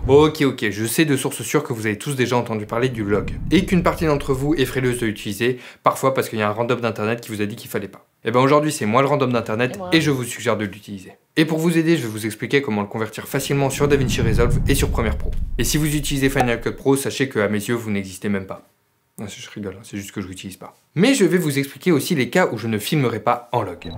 Ok, je sais de sources sûres que vous avez tous déjà entendu parler du log, et qu'une partie d'entre vous est frileuse de l'utiliser, parfois parce qu'il y a un random d'internet qui vous a dit qu'il fallait pas. Et ben aujourd'hui c'est moi le random d'internet et je vous suggère de l'utiliser. Et pour vous aider, je vais vous expliquer comment le convertir facilement sur DaVinci Resolve et sur Premiere Pro. Et si vous utilisez Final Cut Pro, sachez qu'à mes yeux vous n'existez même pas. Non, je rigole, c'est juste que je l'utilise pas. Mais je vais vous expliquer aussi les cas où je ne filmerai pas en log.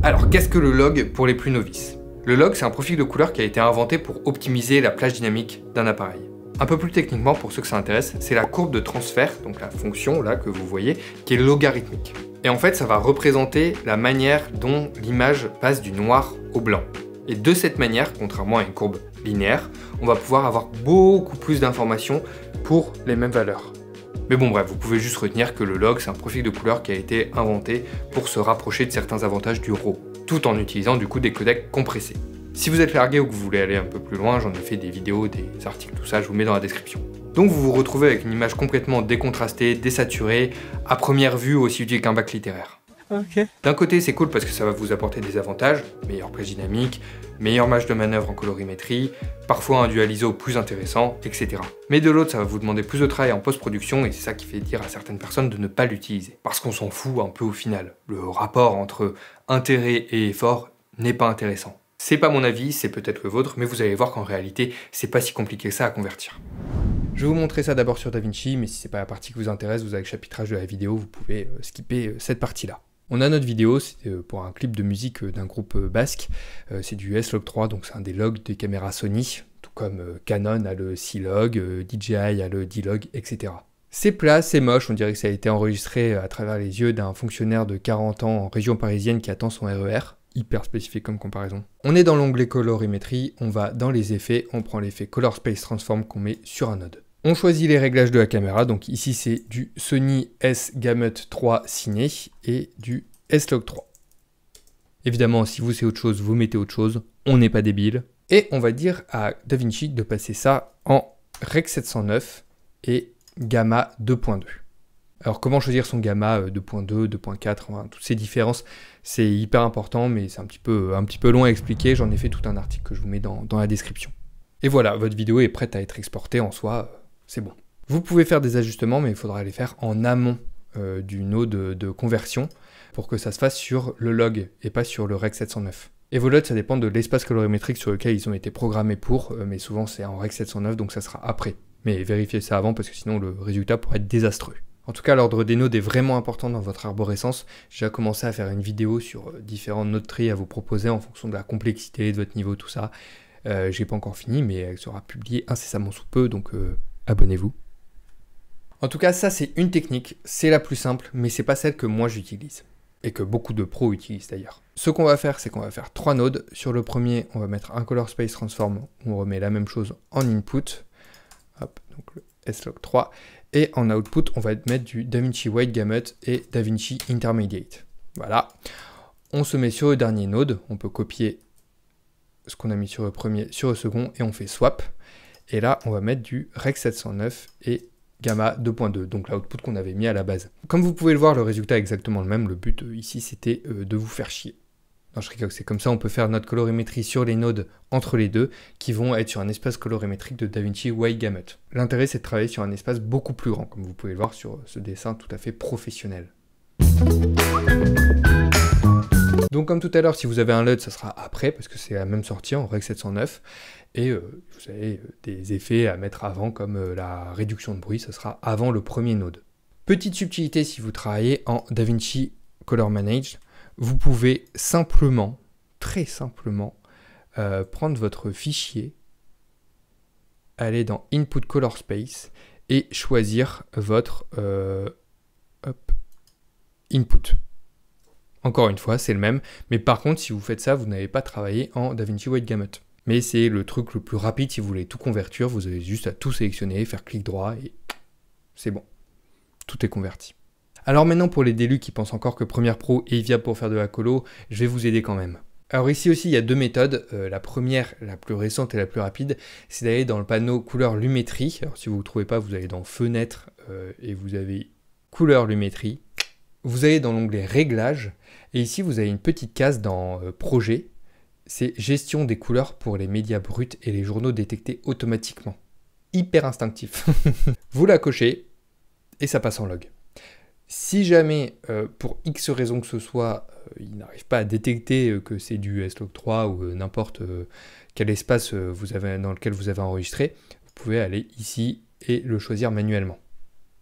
Alors, qu'est-ce que le log pour les plus novices? Le log, c'est un profil de couleur qui a été inventé pour optimiser la plage dynamique d'un appareil. Un peu plus techniquement, pour ceux que ça intéresse, c'est la courbe de transfert, donc la fonction là que vous voyez, qui est logarithmique. Et en fait, ça va représenter la manière dont l'image passe du noir au blanc. Et de cette manière, contrairement à une courbe linéaire, on va pouvoir avoir beaucoup plus d'informations pour les mêmes valeurs. Mais bon bref, vous pouvez juste retenir que le log, c'est un profil de couleur qui a été inventé pour se rapprocher de certains avantages du RAW, tout en utilisant du coup des codecs compressés. Si vous êtes largué ou que vous voulez aller un peu plus loin, j'en ai fait des vidéos, des articles, tout ça, je vous mets dans la description. Donc vous vous retrouvez avec une image complètement décontrastée, désaturée, à première vue aussi utile qu'un bac littéraire. Okay. D'un côté c'est cool parce que ça va vous apporter des avantages, meilleure plage dynamique, meilleure marge de manœuvre en colorimétrie, parfois un dual ISO plus intéressant, etc. Mais de l'autre ça va vous demander plus de travail en post-production et c'est ça qui fait dire à certaines personnes de ne pas l'utiliser. Parce qu'on s'en fout un peu au final. Le rapport entre intérêt et effort n'est pas intéressant. C'est pas mon avis, c'est peut-être le vôtre, mais vous allez voir qu'en réalité c'est pas si compliqué que ça à convertir. Je vais vous montrer ça d'abord sur DaVinci, mais si c'est pas la partie qui vous intéresse, vous avez le chapitrage de la vidéo, vous pouvez skipper cette partie-là. On a notre vidéo, c'est pour un clip de musique d'un groupe basque, c'est du S-Log3, donc c'est un des logs des caméras Sony, tout comme Canon a le C-Log, DJI a le D-Log, etc. C'est plat, c'est moche, on dirait que ça a été enregistré à travers les yeux d'un fonctionnaire de 40 ans en région parisienne qui attend son RER, hyper spécifique comme comparaison. On est dans l'onglet colorimétrie, on va dans les effets, on prend l'effet Color Space Transform qu'on met sur un node. On choisit les réglages de la caméra, donc ici c'est du Sony S-Gamut 3 Ciné et du S-Log3. Évidemment, si vous c'est autre chose, vous mettez autre chose, on n'est pas débile. Et on va dire à DaVinci de passer ça en Rec 709 et Gamma 2.2. Alors comment choisir son Gamma 2.2, 2.4, enfin, toutes ces différences, c'est hyper important, mais c'est un petit peu long à expliquer, j'en ai fait tout un article que je vous mets dans la description. Et voilà, votre vidéo est prête à être exportée en soi. C'est bon. Vous pouvez faire des ajustements, mais il faudra les faire en amont du node de conversion pour que ça se fasse sur le log et pas sur le Rec 709. Et vos loads, ça dépend de l'espace colorimétrique sur lequel ils ont été programmés pour, mais souvent c'est en Rec 709, donc ça sera après. Mais vérifiez ça avant parce que sinon le résultat pourrait être désastreux. En tout cas, l'ordre des nodes est vraiment important dans votre arborescence. J'ai déjà commencé à faire une vidéo sur différents node trees à vous proposer en fonction de la complexité, de votre niveau, tout ça. J'ai pas encore fini, mais elle sera publiée incessamment sous peu, donc abonnez-vous. En tout cas, ça c'est une technique, c'est la plus simple, mais c'est pas celle que moi j'utilise. Et que beaucoup de pros utilisent d'ailleurs. Ce qu'on va faire, c'est qu'on va faire 3 nodes. Sur le premier, on va mettre un Color Space Transform, où on remet la même chose en input. Hop, donc le S-Log3. Et en output, on va mettre du DaVinci Wide Gamut et DaVinci Intermediate. Voilà. On se met sur le dernier node, on peut copier ce qu'on a mis sur le premier, sur le second, et on fait swap. Et là, on va mettre du Rec 709 et Gamma 2.2, donc l'output qu'on avait mis à la base. Comme vous pouvez le voir, le résultat est exactement le même. Le but ici, c'était de vous faire chier. Non, je rigole, c'est comme ça, on peut faire notre colorimétrie sur les nodes entre les deux, qui vont être sur un espace colorimétrique de DaVinci Wide Gamut. L'intérêt, c'est de travailler sur un espace beaucoup plus grand, comme vous pouvez le voir sur ce dessin tout à fait professionnel. Donc comme tout à l'heure, si vous avez un LUT, ça sera après, parce que c'est la même sortie en Rec 709. Et vous avez des effets à mettre avant, comme la réduction de bruit, ça sera avant le premier node. Petite subtilité, si vous travaillez en DaVinci Color Manage, vous pouvez simplement, très simplement, prendre votre fichier, aller dans Input Color Space et choisir votre input. Encore une fois, c'est le même, mais par contre, si vous faites ça, vous n'avez pas travaillé en DaVinci Wide Gamut. Mais c'est le truc le plus rapide si vous voulez tout convertir, vous avez juste à tout sélectionner, faire clic droit et c'est bon. Tout est converti. Alors maintenant pour les délus qui pensent encore que Premiere Pro est viable pour faire de la colo, je vais vous aider quand même. Alors ici aussi il y a deux méthodes. La première, la plus récente et la plus rapide, c'est d'aller dans le panneau couleur lumétrie. Alors si vous ne trouvez pas, vous allez dans fenêtre et vous avez couleur lumétrie. Vous allez dans l'onglet réglages et ici vous avez une petite case dans projet c'est gestion des couleurs pour les médias bruts et les journaux détectés automatiquement. Hyper instinctif. Vous la cochez et ça passe en log. Si jamais, pour X raison que ce soit, il n'arrive pas à détecter que c'est du slog3 ou n'importe quel espace dans lequel vous avez enregistré, vous pouvez aller ici et le choisir manuellement.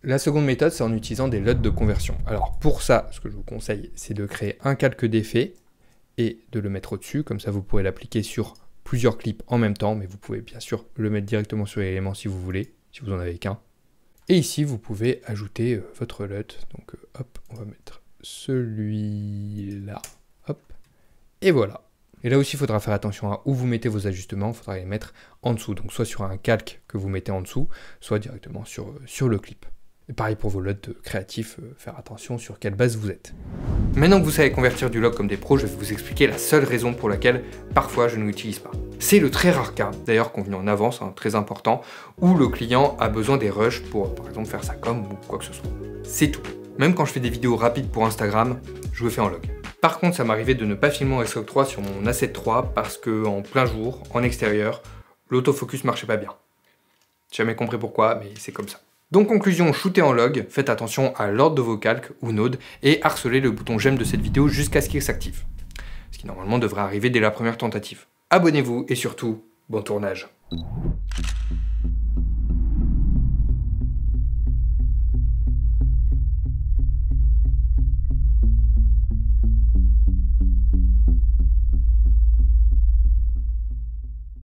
La seconde méthode, c'est en utilisant des LUT de conversion. Alors pour ça, ce que je vous conseille, c'est de créer un calque d'effet et de le mettre au-dessus. Comme ça, vous pourrez l'appliquer sur plusieurs clips en même temps, mais vous pouvez bien sûr le mettre directement sur l'élément si vous voulez, si vous en avez qu'un. Et ici, vous pouvez ajouter votre LUT. Donc hop, on va mettre celui-là. Hop, et voilà. Et là aussi, il faudra faire attention à où vous mettez vos ajustements. Il faudra les mettre en dessous. Donc soit sur un calque que vous mettez en dessous, soit directement sur le clip. Et pareil pour vos LUT créatifs, faire attention sur quelle base vous êtes. Maintenant que vous savez convertir du log comme des pros, je vais vous expliquer la seule raison pour laquelle parfois je ne l'utilise pas. C'est le très rare cas, d'ailleurs convenu en avance, très important, où le client a besoin des rushs pour par exemple faire sa com ou quoi que ce soit. C'est tout. Même quand je fais des vidéos rapides pour Instagram, je le fais en log. Par contre, ça m'arrivait de ne pas filmer en S-Log3 sur mon A7 III parce qu'en plein jour, en extérieur, l'autofocus marchait pas bien. J'ai jamais compris pourquoi, mais c'est comme ça. Donc conclusion, shootez en log, faites attention à l'ordre de vos calques ou nodes et harcelez le bouton j'aime de cette vidéo jusqu'à ce qu'il s'active. Ce qui normalement devrait arriver dès la première tentative. Abonnez-vous et surtout, bon tournage.